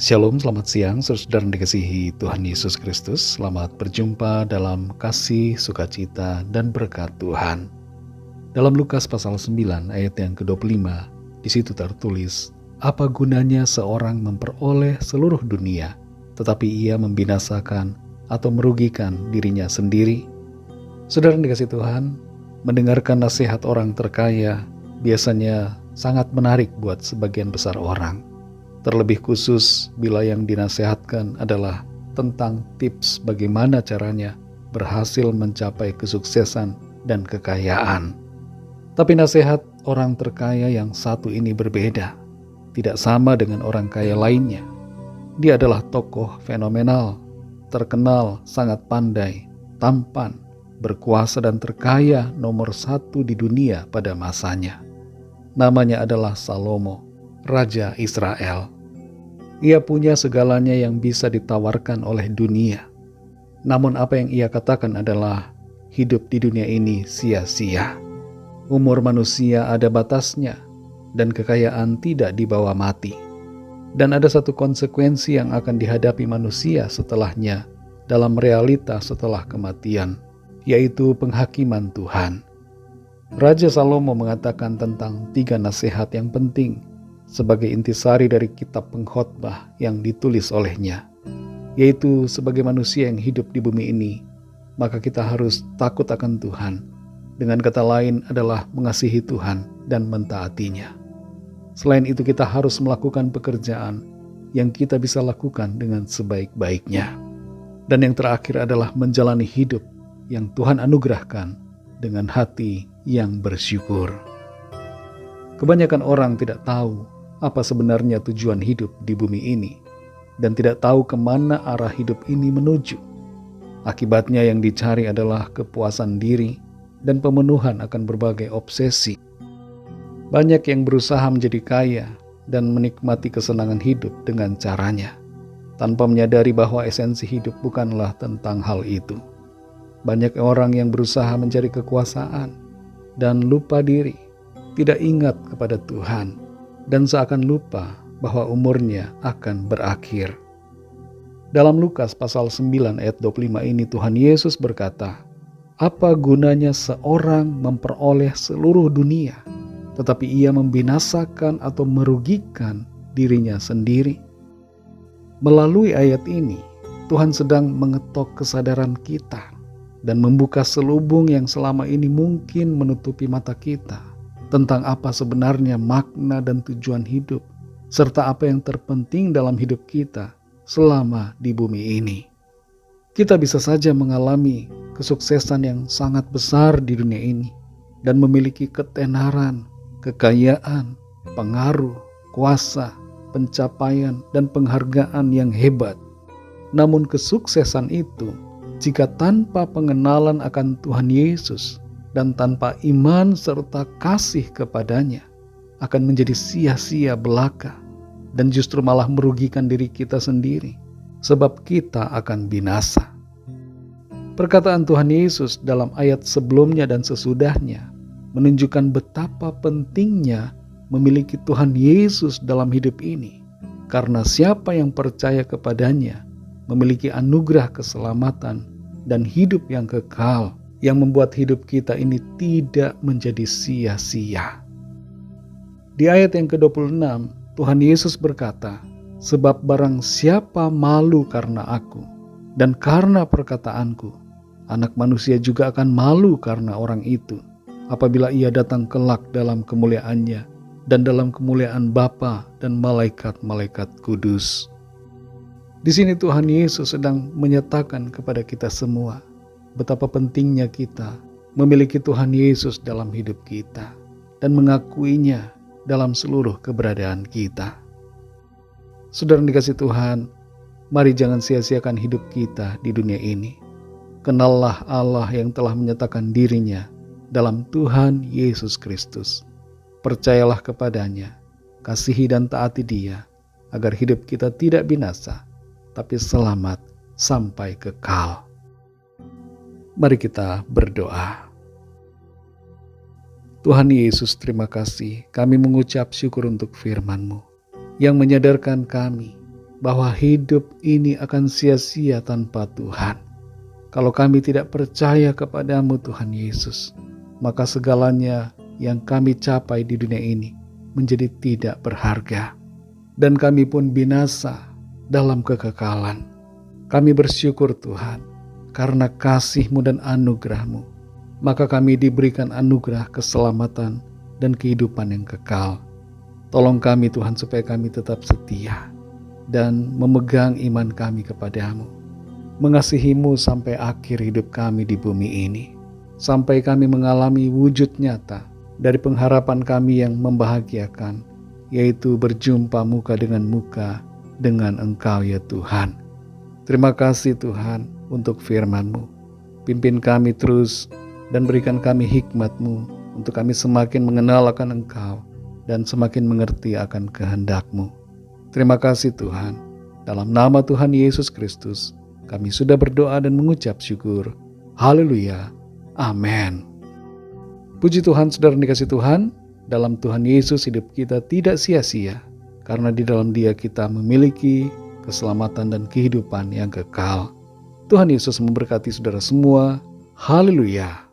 Shalom, selamat siang, saudara yang dikasihi Tuhan Yesus Kristus. Selamat berjumpa dalam kasih, sukacita, dan berkat Tuhan. Dalam Lukas pasal 9 ayat yang ke-25, di situ tertulis, "Apa gunanya seorang memperoleh seluruh dunia, tetapi ia membinasakan atau merugikan dirinya sendiri?" Saudara yang dikasihi Tuhan, mendengarkan nasihat orang terkaya biasanya sangat menarik buat sebagian besar orang. Terlebih khusus bila yang dinasehatkan adalah tentang tips bagaimana caranya berhasil mencapai kesuksesan dan kekayaan. Tapi nasihat orang terkaya yang satu ini berbeda, tidak sama dengan orang kaya lainnya. Dia adalah tokoh fenomenal, terkenal, sangat pandai, tampan, berkuasa dan terkaya nomor satu di dunia pada masanya. Namanya adalah Salomo, Raja Israel. Ia punya segalanya yang bisa ditawarkan oleh dunia. Namun apa yang ia katakan adalah hidup di dunia ini sia-sia. Umur manusia ada batasnya dan kekayaan tidak dibawa mati. Dan ada satu konsekuensi yang akan dihadapi manusia setelahnya dalam realita setelah kematian, yaitu penghakiman Tuhan. Raja Salomo mengatakan tentang 3 nasihat yang penting sebagai intisari dari kitab pengkhotbah yang ditulis olehnya, yaitu sebagai manusia yang hidup di bumi ini, maka kita harus takut akan Tuhan. Dengan kata lain adalah mengasihi Tuhan dan mentaatinya. Selain itu kita harus melakukan pekerjaan yang kita bisa lakukan dengan sebaik-baiknya. Dan yang terakhir adalah menjalani hidup yang Tuhan anugerahkan dengan hati yang bersyukur. Kebanyakan orang tidak tahu apa sebenarnya tujuan hidup di bumi ini, dan tidak tahu kemana arah hidup ini menuju. Akibatnya yang dicari adalah kepuasan diri dan pemenuhan akan berbagai obsesi. Banyak yang berusaha menjadi kaya dan menikmati kesenangan hidup dengan caranya, tanpa menyadari bahwa esensi hidup bukanlah tentang hal itu. Banyak orang yang berusaha mencari kekuasaan dan lupa diri, tidak ingat kepada Tuhan, dan seakan lupa bahwa umurnya akan berakhir. Dalam Lukas pasal 9 ayat 25 ini Tuhan Yesus berkata, "Apa gunanya seorang memperoleh seluruh dunia, tetapi ia membinasakan atau merugikan dirinya sendiri?" Melalui ayat ini, Tuhan sedang mengetok kesadaran kita dan membuka selubung yang selama ini mungkin menutupi mata kita tentang apa sebenarnya makna dan tujuan hidup, serta apa yang terpenting dalam hidup kita selama di bumi ini. Kita bisa saja mengalami kesuksesan yang sangat besar di dunia ini dan memiliki ketenaran, kekayaan, pengaruh, kuasa, pencapaian, dan penghargaan yang hebat. Namun kesuksesan itu, jika tanpa pengenalan akan Tuhan Yesus dan tanpa iman serta kasih kepadanya, akan menjadi sia-sia belaka dan justru malah merugikan diri kita sendiri, sebab kita akan binasa. Perkataan Tuhan Yesus dalam ayat sebelumnya dan sesudahnya menunjukkan betapa pentingnya memiliki Tuhan Yesus dalam hidup ini, karena siapa yang percaya kepadanya memiliki anugerah keselamatan dan hidup yang kekal, yang membuat hidup kita ini tidak menjadi sia-sia. Di ayat yang ke-26, Tuhan Yesus berkata, "Sebab barang siapa malu karena aku dan karena perkataanku, Anak Manusia juga akan malu karena orang itu, apabila ia datang kelak dalam kemuliaannya dan dalam kemuliaan Bapa dan malaikat-malaikat kudus." Di sini Tuhan Yesus sedang menyatakan kepada kita semua betapa pentingnya kita memiliki Tuhan Yesus dalam hidup kita dan mengakuinya dalam seluruh keberadaan kita. Saudara yang dikasihi Tuhan, mari jangan sia-siakan hidup kita di dunia ini. Kenallah Allah yang telah menyatakan dirinya dalam Tuhan Yesus Kristus. Percayalah kepadanya, kasihi dan taati Dia, agar hidup kita tidak binasa, tapi selamat sampai kekal. Mari kita berdoa. Tuhan Yesus, terima kasih. Kami mengucap syukur untuk firman-Mu yang menyadarkan kami bahwa hidup ini akan sia-sia tanpa Tuhan. Kalau kami tidak percaya kepadamu Tuhan Yesus, maka segalanya yang kami capai di dunia ini menjadi tidak berharga. Dan kami pun binasa dalam kekekalan. Kami bersyukur Tuhan, karena kasih-Mu dan anugerah-Mu, maka kami diberikan anugerah keselamatan dan kehidupan yang kekal. Tolong kami Tuhan supaya kami tetap setia dan memegang iman kami kepadamu. Mengasihi-Mu sampai akhir hidup kami di bumi ini. Sampai kami mengalami wujud nyata dari pengharapan kami yang membahagiakan, yaitu berjumpa muka dengan Engkau ya Tuhan. Terima kasih Tuhan untuk firman-Mu. Pimpin kami terus dan berikan kami hikmat-Mu untuk kami semakin mengenal akan Engkau dan semakin mengerti akan kehendak-Mu. Terima kasih Tuhan. Dalam nama Tuhan Yesus Kristus, kami sudah berdoa dan mengucap syukur. Haleluya. Amin. Puji Tuhan, saudara dikasih Tuhan. Dalam Tuhan Yesus hidup kita tidak sia-sia, karena di dalam Dia kita memiliki keselamatan dan kehidupan yang kekal. Tuhan Yesus memberkati saudara semua. Haleluya.